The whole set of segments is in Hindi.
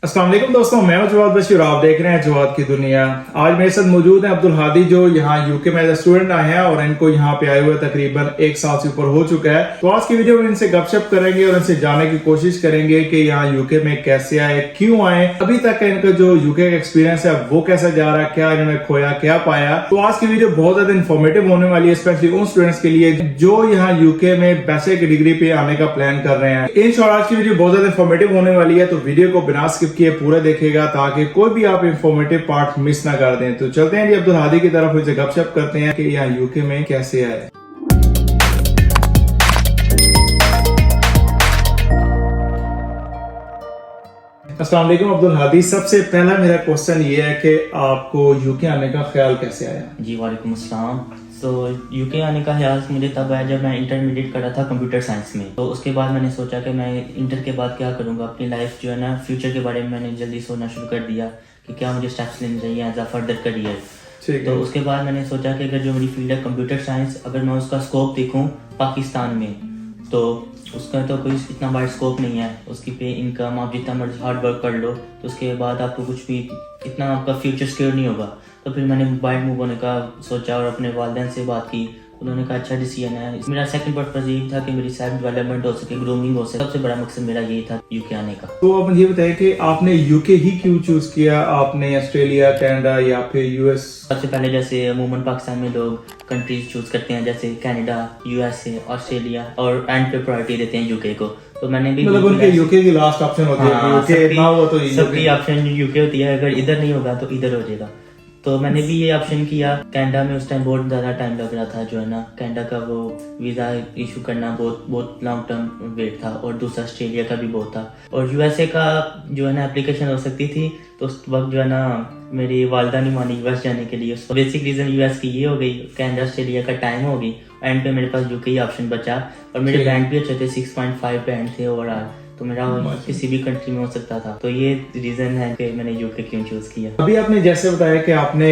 अस्सलाम वालेकुम दोस्तों, मैं हूं जवाद बशीर। आप देख रहे हैं जवाद की दुनिया। आज मेरे साथ मौजूद हैं अब्दुल हादी, जो यहाँ यूके में एज स्टूडेंट आए हैं और इनको यहाँ पे आए हुए तकरीबन 1 साल से ऊपर हो चुका है। तो आज की वीडियो में इनसे गपशप करेंगे और इनसे जानने की कोशिश करेंगे कि यहाँ यूके में कैसे आए, क्यों आए, अभी तक इनका जो यूके का एक्सपीरियंस है वो कैसा जा रहा है, क्या इन्होंने खोया, क्या पाया। तो आज की वीडियो बहुत ज्यादा इन्फॉर्मेटिव होने वाली है, स्पेशली उन स्टूडेंट्स के लिए जो यहाँ यूके में बैचलर की डिग्री पे आने का प्लान कर रहे हैं। इंशाल्लाह आज की वीडियो बहुत ज्यादा इन्फॉर्मेटिव होने वाली है, तो वीडियो को बिना स्किप किए पूरा देखिए ताकि कोई भी आप इंफॉर्मेटिव पार्ट मिस ना कर दें। तो चलते हैं जी अब्दुल हादी की तरफ, उनसे गपशप करते हैं कि यहाँ यूके में कैसे आए। अस्सलाम वालेकुम अब्दुल हादी, सबसे पहला मेरा क्वेश्चन ये है कि आपको यूके आने का ख्याल कैसे आया? जी वालेकुम अस्सलाम। तो यूके आने का ख्याल मुझे तब आया जब मैं इंटरमीडिएट कर रहा था कंप्यूटर साइंस में। तो उसके बाद मैंने सोचा कि मैं इंटर के बाद क्या करूँगा, अपनी लाइफ जो है ना, फ्यूचर के बारे में मैंने जल्दी सोचना शुरू कर दिया कि क्या मुझे स्टेप्स लेने चाहिए एज अ फर्दर करियर। तो उसके बाद मैंने सोचा कि अगर जो मेरी फील्ड है कंप्यूटर साइंस, अगर मैं उसका स्कोप देखूँ पाकिस्तान में, तो उसका तो कोई इतना बड़ा स्कोप नहीं है। उसकी पे इनकम, आप जितना मर्जी हार्ड वर्क कर लो तो उसके बाद आपको कुछ भी इतना आपका फ्यूचर सिक्योर नहीं होगा। तो फिर मैंने बाहर मूव होने का सोचा और अपने वालिदैन से बात की। उन्होंने कहा अच्छा डिसीजन है। मेरा सेकंड पर्पस यही था कि मेरी सेल्फ डेवलपमेंट हो सके, ग्रूमिंग हो सके। सबसे बड़ा मकसद मेरा यही था यूके आने का। तो आप मुझे बताइए कि आपने यूके ही क्यों चूज किया? आपने ऑस्ट्रेलिया, कनाडा या फिर यूएस? सबसे पहले जैसे अमूमन पाकिस्तान में लोग कंट्रीज चूज करते हैं, जैसे कनाडा, यूएसए, ऑस्ट्रेलिया, और एंड पे प्रायोरिटी देते हैं यूके को। तो मैंने भी मतलब उनके यूके की लास्ट ऑप्शन होती है, यूके ना हो तो सबकी ऑप्शन यूके होती है। अगर इधर नहीं होगा तो इधर हो जाएगा। तो मैंने भी ये ऑप्शन किया। कनाडा में उस टाइम बहुत ज़्यादा टाइम लग रहा था, जो है ना, कनाडा का वो वीज़ा इशू करना बहुत लॉन्ग टर्म वेट था, और दूसरा ऑस्ट्रेलिया का भी बहुत था। और यूएसए का जो है ना एप्लीकेशन हो सकती थी, तो उस वक्त जो है ना मेरी वालदा नहीं मानी यूएस जाने के लिए। बेसिक रीज़न यूएस की ये हो गई, कनाडा ऑस्ट्रेलिया का टाइम हो गई, एंड पे मेरे पास यूके ही ऑप्शन बचा। और मेरे बैंड भी अच्छे थे, 6.5 बैंड थे ओवरऑल, तो मेरा किसी भी कंट्री में हो सकता था। तो ये रीजन है कि मैंने यूके क्यों चूज किया। अभी आपने जैसे बताया कि आपने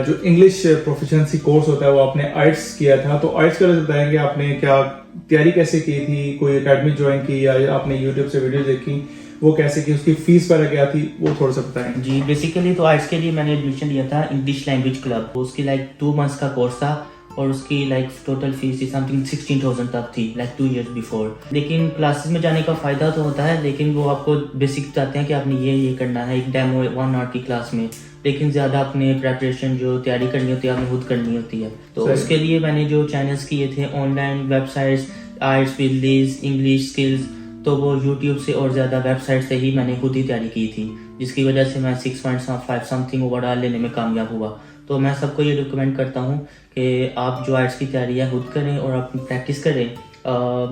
जो इंग्लिश प्रोफिशिएंसी कोर्स होता है वो आपने आइट्स किया था, तो आइट्स का बताएंगे आपने क्या तैयारी कैसे की थी? कोई एकेडमी ज्वाइन की या आपने यूट्यूब से वीडियो देखी, वो कैसे की, उसकी फीस वगैरह क्या थी, वो थोड़ा सा बताएं। जी बेसिकली तो आइट्स के लिए मैंने एडमिशन लिया था इंग्लिश लैंग्वेज क्लब। उसकी 2 मंथ्स का कोर्स था, और उसकी टोटल फीस समथिंग 16,000 तक थी, 2 years बिफोर। लेकिन क्लासेस में जाने का फ़ायदा तो होता है, लेकिन वो आपको बेसिक बताते हैं कि आपने ये करना है, एक डेमो 1 आवर की क्लास में। लेकिन ज़्यादा अपने प्रेपरेशन जो तैयारी करनी होती है आपने खुद करनी होती है। तो उसके लिए मैंने जो चैनल्स किए थे, online websites, आइट्स with English skills, तो वो यूट्यूब से और ज़्यादा वेबसाइट से ही मैंने खुद ही तैयारी की थी, जिसकी वजह से मैं 6.5 समथिंग ओवरऑल लेने में कामयाब हुआ। तो मैं सबको ये रिकमेंड करता हूँ कि आप जो आर्ट्स की तैयारी है खुद करें और आप प्रैक्टिस करें।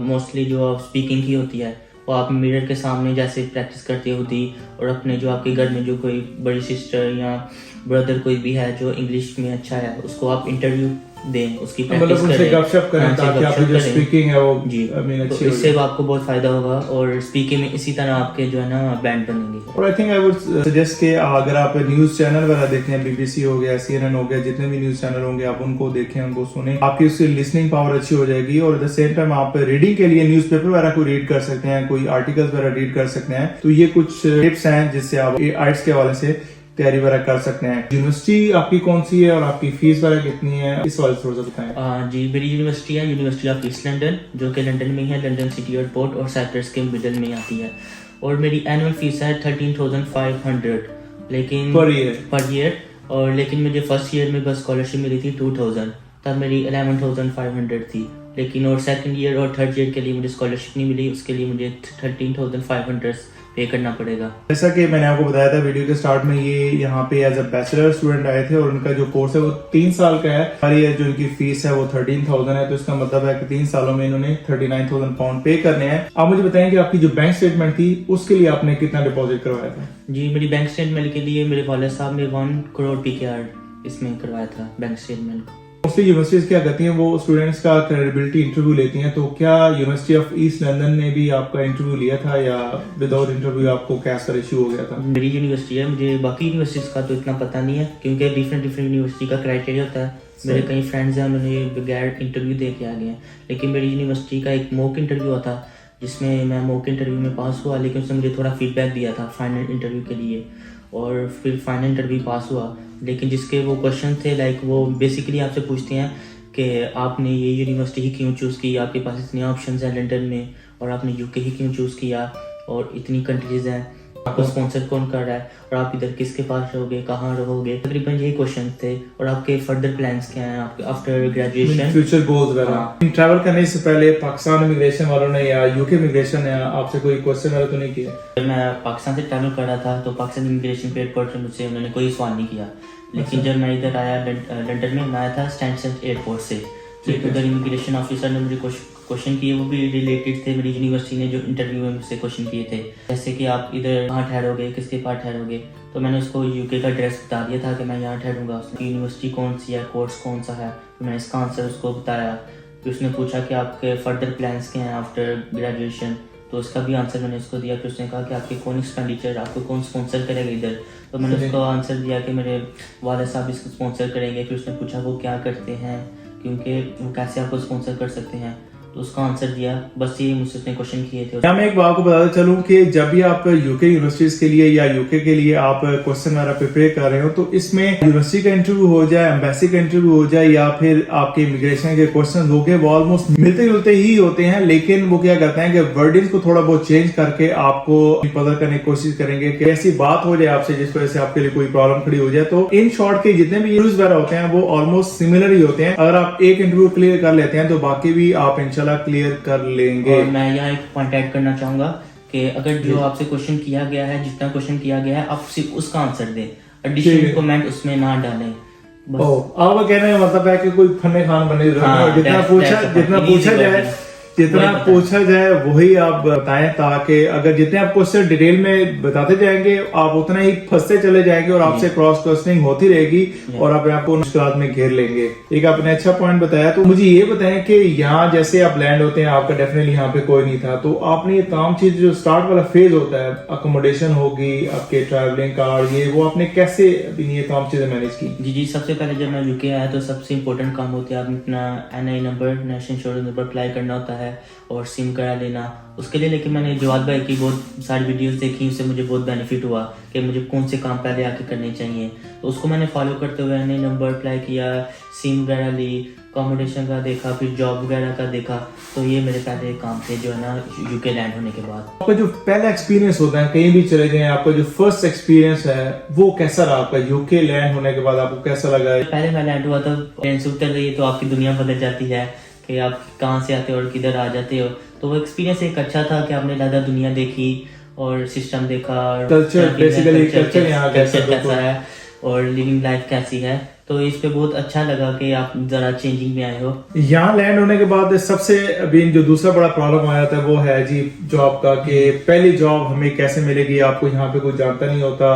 मोस्टली जो स्पीकिंग की होती है वो आप मिरर के सामने जैसे प्रैक्टिस करते हो दी, और अपने जो आपके घर में जो कोई बड़ी सिस्टर या ब्रदर कोई भी है जो इंग्लिश में अच्छा है, उसको आप इंटरव्यू दें, उसकी प्रैक्टिस करें, गपशप करें ताकि आपकी जो स्पीकिंग है वो जी तो इससे आपको बहुत फायदा होगा, और स्पीकिंग में इसी तरह आपके जो है ना बैंड बनेंगे। और I think I would suggest कि अगर आप न्यूज चैनल वगैरह देखते हैं, बीबीसी हो गया, CNN हो गया, जितने भी न्यूज चैनल होंगे आप उनको देखें, उनको सुने, आपकी उसकी लिसनिंग पावर अच्छी हो जाएगी। और एट द सेम टाइम आप रीडिंग के लिए न्यूज़पेपर वगैरह को रीड कर सकते हैं, कोई आर्टिकल्स वगैरह रीड कर सकते हैं। तो ये कुछ टिप्स हैं जिससे आप आइट्स के हवाले से तैयारी वगैरह कर सकते हैं। यूनिवर्सिटी आपकी कौन सी है और आपकी फीस वगैरह कितनी है, इस वाले थोड़ा सा बताएं। जी मेरी यूनिवर्सिटी है यूनिवर्सिटी ऑफ ईस्ट लंदन, जो कि लंदन में है, लंदन सिटी एयरपोर्ट और साइप्रस के मिडल में आती है। और मेरी एनुअल फीस है 13,500, लेकिन पर ईयर। और लेकिन मुझे फर्स्ट ईयर में बस स्कॉलरशिप मिली थी 2,000, तब मेरी 11,500 थी। लेकिन और सेकंड ईयर और थर्ड ईयर के लिए मुझे स्कॉलरशिप नहीं मिली, उसके लिए मुझे 13,500 पे करना पड़ेगा। जैसा कि मैंने आपको बताया था वीडियो के स्टार्ट में, ये यहाँ पे एज अ बैचलर स्टूडेंट आए थे और उनका जो कोर्स है वो 3 साल का है। हर ईयर जो इनकी फीस है वो 13,000 है, तो इसका मतलब है कि 3 सालों में इन्होंने 39,000 पाउंड पे करने हैं। आप मुझे बताएं कि आपकी जो बैंक स्टेटमेंट थी उसके लिए आपने कितना डिपॉजिट करवाया था? जी मेरी बैंक स्टेटमेंट के लिए मेरे वाले साहब ने 1 करोड़ PKR इसमें करवाया था बैंक स्टेटमेंट को। मोस्टली यूनिवर्सिटीज क्या करती हैं, वो स्टूडेंट्स का क्रेडिबिलिटी इंटरव्यू लेती हैं। तो क्या यूनिवर्सिटी ऑफ ईस्ट लंदन ने भी आपका इंटरव्यू लिया था या विदाउट इंटरव्यू आपको कैश का इश्यू हो गया था? मेरी यूनिवर्सिटी है, मुझे बाकी यूनिवर्सिटीज का तो इतना पता नहीं है, क्योंकि डिफरेंट यूनिवर्सिटी का क्राइटेरिया होता है। मेरे कई फ्रेंड्स हैं, उन्होंने बगैर इंटरव्यू दे के आ गए हैं। लेकिन मेरी यूनिवर्सिटी का एक मॉक इंटरव्यू हुआ था, जिसमें मैं मॉक इंटरव्यू में पास हुआ, लेकिन उसने मुझे थोड़ा फीडबैक दिया था फाइनल इंटरव्यू के लिए, और फिर फाइनल इंटरव्यू पास हुआ। लेकिन जिसके वो क्वेश्चन थे लाइक वो बेसिकली आपसे पूछते हैं कि आपने ये यूनिवर्सिटी ही क्यों चूज़ की, आपके पास इतने ऑप्शंस हैं लंदन में, और आपने यूके ही क्यों चूज़ किया, और इतनी कंट्रीज़ हैं, आपको स्पॉन्सर कौन कर रहा है, और आप इधर किसके पास रहोगे, कहाँ रहोगे, तकरीबन यही क्वेश्चन थे। और आपके फर्दर प्लान्स क्या हैं आपके आफ्टर ग्रेजुएशन, फ्यूचर गोल्स वगैरह। ट्रैवल करने से पहले पाकिस्तान इमिग्रेशन वालों ने या यूके इमिग्रेशन ने आपसे कोई क्वेश्चन वगैरह तो नहीं किया? जब मैं पाकिस्तान से ट्रैवल कर रहा था तो पाकिस्तान इमिग्रेशन पे एयरपोर्ट से मुझसे उन्होंने कोई सवाल नहीं किया। लेकिन जब मैं इधर आया लंदन में, मैं आया था स्टैनसेट एयरपोर्ट से, तो उधर इमिग्रेशन ऑफिसर ने मुझे क्वेश्चन किए, वो भी रिलेटेड थे मेरी यूनिवर्सिटी ने जो इंटरव्यू में मुझसे क्वेश्चन किए थे, जैसे कि आप इधर कहाँ ठहरोगे, किसके पास ठहरोगे। तो मैंने उसको यूके का एड्रेस बता दिया था कि मैं यहाँ ठहरूंगा। उसने यूनिवर्सिटी कौन सी है, कोर्स कौन सा है, तो मैंने इसका आंसर उसको बताया। फिर उसने पूछा कि आपके फर्दर प्लान्स क्या हैं आफ्टर ग्रेजुएशन, तो उसका भी आंसर मैंने उसको दिया। फिर उसने कहा कि आपके कौन एक्सपेंडिचर, आपको कौन स्पॉन्सर करेगा इधर, तो मैंने उसको आंसर दिया कि मेरे वालिद साहब इसको स्पॉन्सर करेंगे। फिर उसने पूछा वो क्या करते हैं, क्योंकि वो कैसे आपको स्पॉन्सर कर सकते हैं, तो उसका आंसर दिया। बस ये मुझसे उसने क्वेश्चन किए थे। क्या मैं एक बात को बताता चलूं कि जब भी आप यूके यूनिवर्सिटीज के लिए या यूके के लिए आप क्वेश्चन वगैरह प्रिपेयर कर रहे हो, तो इसमें यूनिवर्सिटी का इंटरव्यू हो जाए, एम्बेसी का इंटरव्यू हो जाए, या फिर आपके इमिग्रेशन के क्वेश्चन हो गए, वो ऑलमोस्ट मिलते जुलते ही होते हैं। लेकिन वो क्या करते हैं कि वर्डिंग को थोड़ा बहुत चेंज करके आपको पता करने की कोशिश करेंगे कि ऐसी बात हो जाए आपसे जिस वजह से आपके लिए कोई प्रॉब्लम खड़ी हो जाए। तो इन शॉर्ट के जितने भी यूज वगैरह होते हैं वो ऑलमोस्ट सिमिलर ही होते हैं। अगर आप एक इंटरव्यू क्लियर कर लेते हैं तो बाकी भी आप इंशाल्लाह क्लियर कर लेंगे। और मैं यहाँ एक पॉइंट ऐड करना चाहूंगा कि अगर जो आपसे क्वेश्चन किया गया है, जितना क्वेश्चन किया गया है, आप सिर्फ उसका आंसर दें, एडिशनल कमेंट उसमें ना डालें। आपका कहने का मतलब है कि कोई फन्ने खान बने, जितना पूछा जाए वही आप बताएं, ताकि अगर जितने आप क्वेश्चन डिटेल में बताते जाएंगे आप उतना ही फंसते चले जाएंगे और आपसे क्रॉस क्वेश्चनिंग होती रहेगी और आप आपको मुश्किलात में घेर लेंगे। एक आपने अच्छा पॉइंट बताया। तो मुझे ये बताएं कि यहाँ जैसे आप लैंड होते हैं, आपका डेफिनेटली यहाँ पे कोई नहीं था, तो आपने ये तमाम चीज जो स्टार्ट वाला फेज होता है, अकोमोडेशन होगी, आपके ट्रैवलिंग कार, ये वो आपने कैसे ये तमाम चीजें मैनेज की? जी, सबसे पहले जब मैं यूके आया तो सबसे इम्पोर्टेंट काम होता है आपने अपना NI number, national insurance number apply करना होता है और सिम करा लेना उसके लिए। लेकिन मैंने जवाद भाई की बहुत सारी वीडियोस देखी, उससे मुझे बहुत बेनिफिट हुआ कि मुझे कौन से काम पहले आके करने चाहिए, तो उसको मैंने फॉलो करते हुए NI नंबर अप्लाई किया, सिम वगैरह ली, अकोमोडेशन का देखा, फिर जॉब वगैरह का देखा। तो ये मेरे पहले काम थे जो है ना यूके लैंड होने के बाद। आपका जो पहला एक्सपीरियंस होता है, कहीं भी चले जाएं, आपका जो फर्स्ट एक्सपीरियंस है वो कैसा रहा? आपका यूके लैंड होने के बाद आपको कैसा लगा? पहले मैं लैंड हुआ था, ट्रेन से उतर रही है तो आपकी दुनिया बदल जाती है कि आप कहाँ से आते हो और किधर आ जाते हो। तो वो एक्सपीरियंस एक अच्छा था कि आपने ज़्यादा दुनिया देखी और सिस्टम देखा, और कल्चर बेसिकली कल्चर यहाँ कैसा है और लिविंग लाइफ कैसी है। तो इस पे बहुत अच्छा लगा कि आप जरा चेंजिंग में आए हो। यहाँ लैंड होने के बाद सबसे अभी जो दूसरा बड़ा प्रॉब्लम आया था वो है जी जॉब का, कि पहली जॉब हमें कैसे मिलेगी, आपको यहाँ पे कोई जानता नहीं होता।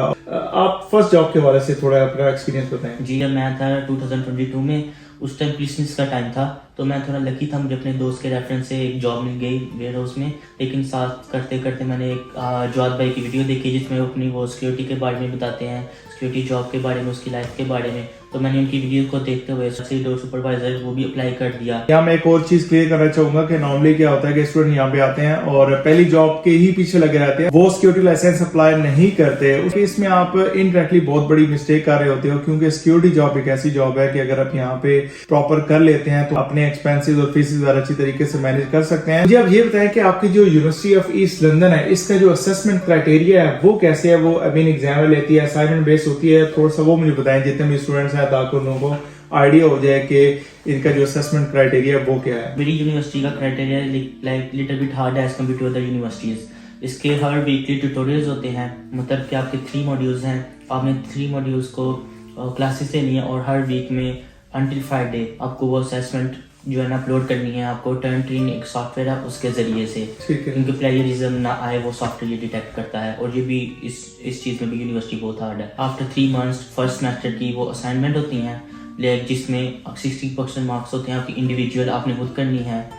आप फर्स्ट जॉब के बारे से थोड़ा अपना एक्सपीरियंस बताएं। जी, जब मैं था 2022 में, उस टाइम क्रिसमस का टाइम था, तो मैं थोड़ा लकी था, मुझे अपने दोस्त के रेफरेंस से एक जॉब मिल गई वेयर हाउस में। लेकिन साथ करते करते मैंने एक जवाद भाई की वीडियो देखी जिसमें वो अपनी वो सिक्योरिटी के बारे में बताते हैं, सिक्योरिटी जॉब के बारे में, उसकी लाइफ के बारे में। तो मैंने उनकी वीडियो को देखते हुए सबसे डोर सुपरवाइजर वो भी अप्लाई कर दिया। यहाँ मैं एक और चीज क्लियर करना चाहूंगा कि नॉर्मली क्या होता है कि स्टूडेंट यहाँ पे आते हैं और पहली जॉब के ही पीछे लगे रहते हैं, वो सिक्योरिटी लाइसेंस अप्लाई नहीं करते। इसमें आप इनडायरेक्टली बहुत बड़ी मिस्टेक कर रहे होते हो, क्योंकि सिक्योरिटी जॉब एक ऐसी जॉब है कि अगर आप यहाँ पे प्रॉपर कर लेते हैं तो अपने एक्सपेंसेस और फीसेस वगैरह अच्छी तरीके से मैनेज कर सकते हैं। मुझे आप ये बताएं कि आपकी जो यूनिवर्सिटी ऑफ ईस्ट लंदन है, इसका जो असेसमेंट क्राइटेरिया है वो कैसे है? वो एग्जाम लेती है, असाइनमेंट बेस्ड होती है? थोड़ा सा वो मुझे बताएं जितने भी स्टूडेंट्स हैं, ताकि उन लोगों को आइडिया हो जाए कि इनका जो असेसमेंट क्राइटेरिया वो क्या है। मेरी यूनिवर्सिटी का criteria like little bit hard as compare to other universities. इसके हर वीकली ट्यूटोरियल्स होते हैं, मतलब कि आपके 3 मॉड्यूल्स हैं, आपने 3 मॉड्यूल्स को क्लासेस लेनी है और हर वीक में अंटिल फ्राइडे आपको वो असेसमेंट जो है ना अपलोड करनी है। आपको टर्नट्रीन एक सॉफ्टवेयर है, उसके जरिए से, क्योंकि प्लेजरिज्म ना आए वो सॉफ्टवेयर ये डिटेक्ट करता है। और ये भी इस चीज़ में भी यूनिवर्सिटी बहुत हार्ड है। आफ्टर 3 मंथ्स फर्स्ट सेमेस्टर की वो असाइनमेंट होती हैं, जिसमें 60% मार्क्स होते हैं आपकी इंडिविजुअल, आपने खुद करनी है,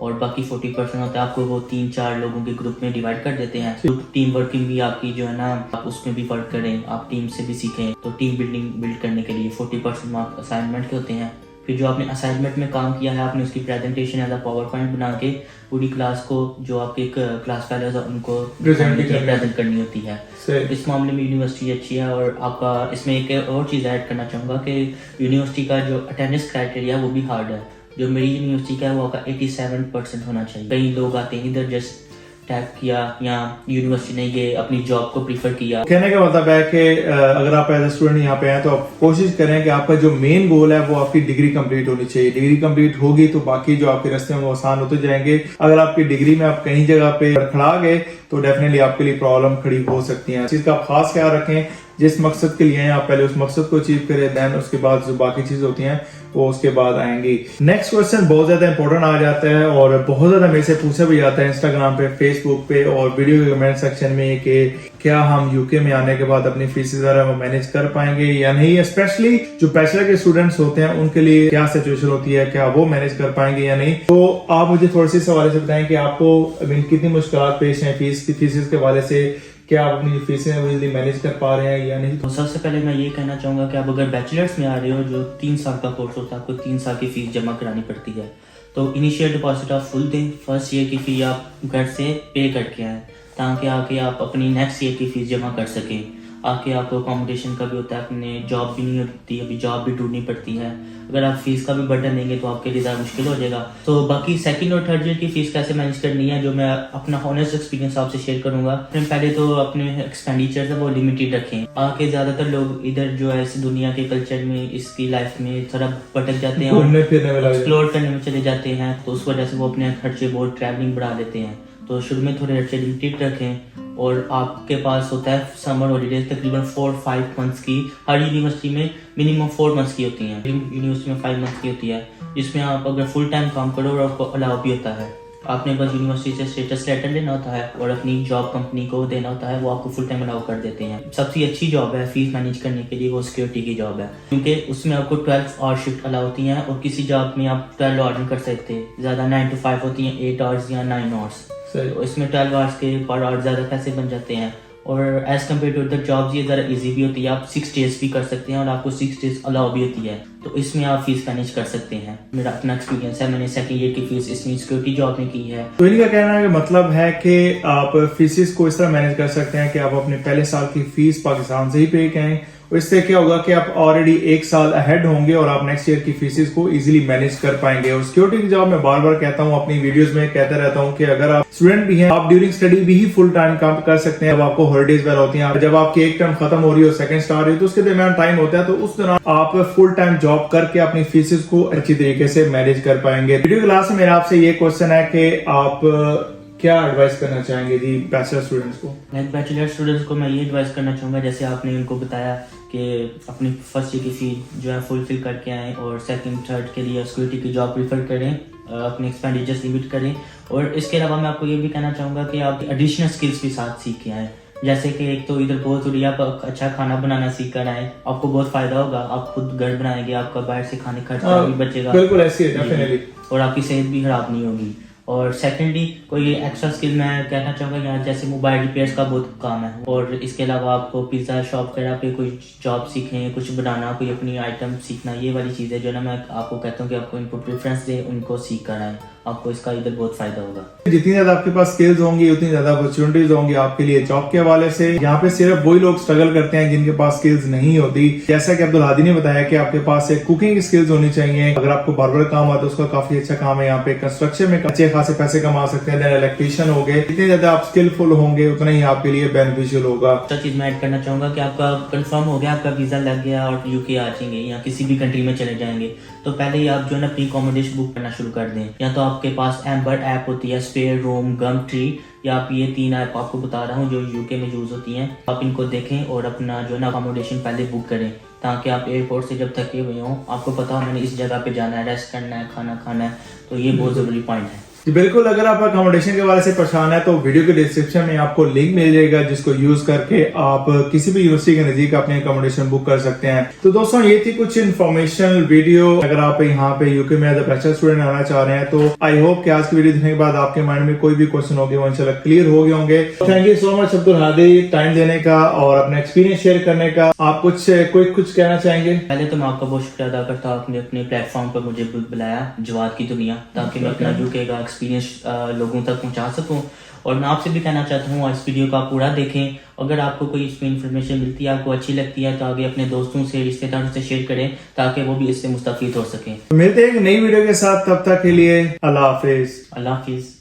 और बाकी 40% होता है आपको वो 3-4 लोगों के ग्रुप में डिवाइड कर देते हैं। तो टीम वर्किंग भी आपकी जो है ना, आप उसमें भी वर्क करें, आप टीम से भी सीखें। तो टीम बिल्ड करने के लिए 40% मार्क्स असाइनमेंट के होते हैं, फिर जो आपने असाइनमेंट में काम किया है आपने उसकी presentation as a power point बना के पूरी क्लास को, जो आपके क्लास फेलोज है उनको प्रेजेंट करनी होती है। इस मामले में यूनिवर्सिटी अच्छी है। और आपका इसमें एक और चीज़ ऐड करना चाहूँगा कि यूनिवर्सिटी का जो अटेंडेंस क्राइटेरिया वो भी हार्ड है। जो मेरी यूनिवर्सिटी का है वो आपका 87% होना चाहिए। कई लोग आते हैं इधर जस्ट टैग किया या यूनिवर्सिटी ने ये अपनी जॉब को प्रीफर किया। कहने का मतलब है कि अगर आप एज ए स्टूडेंट यहाँ पे हैं तो आप कोशिश करें कि आपका जो मेन गोल है वो आपकी डिग्री कंप्लीट होनी चाहिए। डिग्री कंप्लीट होगी तो बाकी जो आपके रास्ते में वो आसान होते जाएंगे। अगर आपकी डिग्री में आप कहीं जगह पे खड़ा गए तो डेफिनेटली आपके लिए प्रॉब्लम खड़ी हो सकती है। इस चीज का आप खास ख्याल रखें। जिस मकसद के लिए हैं आप पहले उस मकसद को अचीव करें, देन उसके बाद जो बाकी चीजें होती हैं वो उसके बाद आएंगी। नेक्स्ट क्वेश्चन बहुत ज्यादा इंपॉर्टेंट आ जाता है और बहुत ज्यादा मेरे से पूछा भी जाता है इंस्टाग्राम पे, फेसबुक पे और वीडियो के कमेंट सेक्शन में कि क्या हम यूके में आने के बाद अपनी फीस वो मैनेज कर पाएंगे या नहीं। स्पेशली जो बैचलर के स्टूडेंट्स होते हैं उनके लिए क्या सिचुएशन होती है, क्या वो मैनेज कर पाएंगे या नहीं। तो आप मुझे थोड़ी सी सवाल से बताएं कि आपको कितनी मुश्किलात पेश हैं फीस के हवाले से, क्या आप अपनी फीसें जल्दी मैनेज कर पा रहे हैं या नहीं। तो सबसे पहले मैं ये कहना चाहूँगा कि आप अगर बैचलर्स में आ रहे हो, जो 3 साल का कोर्स होता है, आपको 3 साल की फीस जमा करानी पड़ती है। तो इनिशियल डिपॉजिट आप फुल दें फर्स्ट ईयर की फी आप घर से पे करके आएँ, ताकि आके आप अपनी नेक्स्ट ईयर की फीस जमा कर सकें। आके आपको अकोमोडेशन का भी होता है, अपने जॉब भी नहीं होती, अभी जॉब भी ढूंढनी पड़ती है। अगर आप फीस का भी बर्डन देंगे तो आपके लिए ज़्यादा मुश्किल हो जाएगा। तो बाकी सेकंड और थर्ड ईयर की फीस कैसे मैनेज करनी है, जो मैं अपना ऑनेस्ट एक्सपीरियंस आपसे शेयर करूंगा। पहले तो अपने एक्सपेंडिचर है वो लिमिटेड रखें। आके ज़्यादातर लोग इधर जो है इस दुनिया के कल्चर में, इसकी लाइफ में थोड़ा भटक जाते हैं और एक्सप्लोर करने में चले जाते हैं। तो उस वजह से वो अपने खर्चे बहुत ट्रैवलिंग बढ़ा देते हैं। तो शुरू में थोड़े खर्चे लिमिटेड रखें। और आपके पास होता है समर हॉलीडेज तकरीबन 4-5 मंथ्स की, हर यूनिवर्सिटी में मिनिमम 4 मंथ्स की होती हैं, यूनिवर्सिटी में 5 मंथ्स की होती है, जिसमें आप अगर फुल टाइम काम करो और आपको अलाउ भी होता है। आपने बस यूनिवर्सिटी से स्टेटस लेटर लेना होता है और अपनी जॉब कंपनी को देना होता है, वो आपको फुल टाइम अलाउ कर देते हैं। सबसे अच्छी जॉब है फीस मैनेज करने के लिए वो सिक्योरिटी की जॉब है, क्योंकि उसमें आपको 12 आवर शिफ्ट अलाउ होती हैं और किसी जॉब में आप 12 आवर नहीं कर सकते। ज़्यादा 9 to 5 होती हैं, 8 आवर्स या 9 आवर्स। तो इसमें 12 आवर्स के पर आवर ज़्यादा पैसे बन जाते हैं। और as compare to other jobs ये ज़रा इजी भी होती है, आप 6 डेज भी कर सकते हैं और आपको 6 डेज अलाउ भी होती है। तो इसमें आप फीस मैनेज कर सकते हैं। मेरा अपना एक्सपीरियंस है, मैंने सेकंड ईयर की फीस इसमें सिक्योरिटी जॉब में की है। तो इनका कहना है कि मतलब है कि आप फीसिस को इस तरह मैनेज कर सकते हैं कि आप अपने पहले साल की फीस पाकिस्तान से ही पे करें। इससे क्या होगा कि आप ऑलरेडी 1 साल अहेड होंगे और आप नेक्स्ट ईयर की फीसिस को इजीली मैनेज कर पाएंगे। और सिक्योरिटी की जॉब मैं बार बार कहता हूँ, अपनी वीडियोस में कहता रहता हूँ कि अगर आप स्टूडेंट भी हैं, आप ड्यूरिंग स्टडी भी ही फुल टाइम काम कर सकते हैं। अब आपको हॉलीडेज वगैरह होती हैं, जब आपकी एक टर्म खत्म हो रही है और सेकंड स्टार्ट रही है तो उसके दरमियान टाइम होता है, तो उस दौरान आप फुल टाइम जॉब करके अपनी फीसिस को अच्छी तरीके से मैनेज कर पाएंगे। वीडियो क्लास में मेरा आपसे ये क्वेश्चन है कि आप क्या एडवाइस करना चाहेंगे जी बैचलर स्टूडेंट्स को। बैचलर स्टूडेंट्स को मैं ये एडवाइस करना चाहूँगा, जैसे आपने उनको बताया कि अपनी फर्स्ट ईयर की फी जो है फुलफिल करके आएँ और सेकंड थर्ड के लिए सिक्योरिटी की जॉब प्रीफर करें, अपने एक्सपेंडिचर्स लिमिट करें। और इसके अलावा मैं आपको ये भी कहना चाहूँगा कि आप एडिशनल स्किल्स भी साथ सीख के आएँ। जैसे कि एक तो इधर बहुत थोड़ी आप अच्छा खाना बनाना सीख कर आए, आपको बहुत फायदा होगा। आप खुद घर बनाएंगे, आपका बाहर से खाने खर्चा भी बचेगा, बिल्कुल ऐसी है डेफिनेटली, और आपकी सेहत भी खराब नहीं होगी। और सेकेंडली कोई एक्स्ट्रा स्किल मैं कहना चाहूँगा यहाँ, जैसे मोबाइल रिपेयर्स का बहुत काम है। और इसके अलावा आपको पिज़्ज़ा शॉप वगैरह पे कोई जॉब सीखें, कुछ बनाना, कोई अपनी आइटम सीखना, ये वाली चीज़ है जो ना मैं आपको कहता हूँ कि आपको इनको प्रेफरेंस दें, उनको सीख कर आएँ, आपको इसका इधर बहुत फायदा होगा। जितनी ज्यादा आपके पास स्किल्स होंगी उतनी ज्यादा अपॉर्चुनिटीज होंगी आपके लिए जॉब के हवाले से। यहाँ पे सिर्फ वही लोग स्ट्रगल करते हैं जिनके पास स्किल्स नहीं होती। जैसा कि अब्दुल हादी ने बताया कि आपके पास एक कुकिंग स्किल्स होनी चाहिए। अगर आपको बार्बर काम आता है उसका काफी अच्छा काम है। यहाँ पे कंस्ट्रक्शन में अच्छे खासे पैसे कमा सकते हैं। इलेक्ट्रीशियन हो गए, जितने ज्यादा आप स्किलफुल होंगे उतना ही आपके लिए बेनिफिशियल होगा। अच्छा चीज मैं ऐड करना चाहूंगा कि आपका कंफर्म हो गया, आपका वीजा लग गया और यूके आ जाएंगे या किसी भी कंट्री में चले जाएंगे, तो पहले ही आप जो है ना अपनी अकोमोडेशन बुक करना शुरू कर दें। या तो आपके पास एम्बर ऐप होती है, स्पेयर रूम, गम ट्री, या आप ये 3 ऐप आपको बता रहा हूँ जो यूके में यूज होती हैं। आप इनको देखें और अपना जो है ना अकोमोडेशन पहले बुक करें, ताकि आप एयरपोर्ट से जब थके हुए हों आपको पता हो मैंने इस जगह पे जाना है, रेस्ट करना है, खाना खाना है। तो ये बहुत ज़रूरी पॉइंट है। जी बिल्कुल, अगर आप अकोमोडेशन के वाले से परेशान है तो वीडियो के डिस्क्रिप्शन में आपको लिंक मिल जाएगा जिसको यूज करके आप किसी भी यूनिवर्सिटी के नजदीक अपनी अकोमोडेशन बुक कर सकते हैं। तो दोस्तों ये थी कुछ इन्फॉर्मेशनल वीडियो। अगर आप यहाँ पे यूके में एज अ बैचलर स्टूडेंट आना चाह रहे हैं तो आई होप कि आज की वीडियो देखने के बाद आपके माइंड में कोई भी क्वेश्चन होंगे वो इंशाल्लाह क्लियर हो गए होंगे। Thank you so much Abdul Hadi time देने का और अपना एक्सपीरियंस शेयर करने का। आप कुछ कुछ कहना चाहेंगे? पहले तो मैं आपका बहुत शुक्रिया अदा करता हूँ, आपने अपने प्लेटफॉर्म पर मुझे बुलाया जवाद की दुनिया, ताकि मैं अपना यूके का एक्सपीरियंस लोगों तक पहुंचा सकूं। और मैं आपसे भी कहना चाहता हूँ इस वीडियो को आप पूरा देखें। अगर आपको कोई इसमें इन्फॉर्मेशन मिलती है, आपको अच्छी लगती है, तो आगे अपने दोस्तों से, रिश्तेदारों से शेयर करें ताकि वो भी इससे मुस्तफीद हो सकें। मिलते हैं एक नई वीडियो के साथ, तब तक के लिए अल्लाह हाफिज। अल्लाह हाफिज़।